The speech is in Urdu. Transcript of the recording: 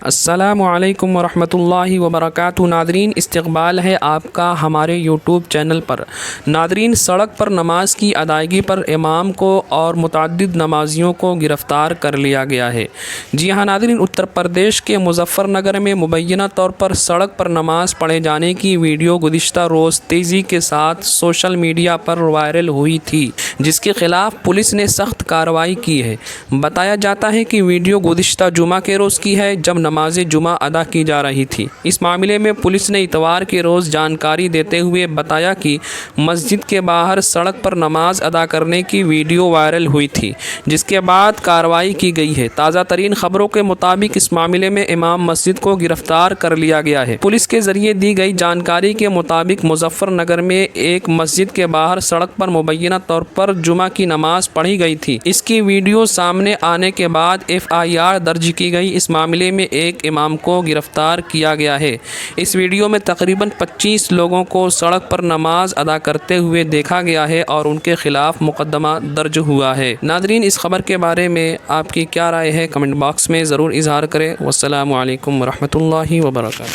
السلام علیکم ورحمۃ اللہ وبرکاتہ۔ ناظرین، استقبال ہے آپ کا ہمارے یوٹیوب چینل پر۔ ناظرین، سڑک پر نماز کی ادائیگی پر امام کو اور متعدد نمازیوں کو گرفتار کر لیا گیا ہے۔ جی ہاں ناظرین، اتر پردیش کے مظفر نگر میں مبینہ طور پر سڑک پر نماز پڑھے جانے کی ویڈیو گزشتہ روز تیزی کے ساتھ سوشل میڈیا پر وائرل ہوئی تھی، جس کے خلاف پولیس نے سخت کارروائی کی ہے۔ بتایا جاتا ہے کہ ویڈیو گزشتہ جمعہ کے روز کی ہے، جب نماز جمعہ ادا کی جا رہی تھی۔ اس معاملے میں پولیس نے اتوار کے روز جانکاری دیتے ہوئے بتایا کہ مسجد کے باہر سڑک پر نماز ادا کرنے کی ویڈیو وائرل ہوئی تھی، جس کے بعد کارروائی کی گئی ہے۔ تازہ ترین خبروں کے مطابق اس معاملے میں امام مسجد کو گرفتار کر لیا گیا ہے۔ پولیس کے ذریعے دی گئی جانکاری کے مطابق مظفر نگر میں ایک مسجد کے باہر سڑک پر مبینہ طور پر جمعہ کی نماز پڑھی گئی تھی۔ اس کی ویڈیو سامنے آنے کے بعد FIR درج کی گئی۔ اس معاملے میں ایک امام کو گرفتار کیا گیا ہے۔ اس ویڈیو میں تقریباً 25 لوگوں کو سڑک پر نماز ادا کرتے ہوئے دیکھا گیا ہے اور ان کے خلاف مقدمہ درج ہوا ہے۔ ناظرین، اس خبر کے بارے میں آپ کی کیا رائے ہے؟ کمنٹ باکس میں ضرور اظہار کریں۔ والسلام علیکم ورحمۃ اللہ وبرکاتہ۔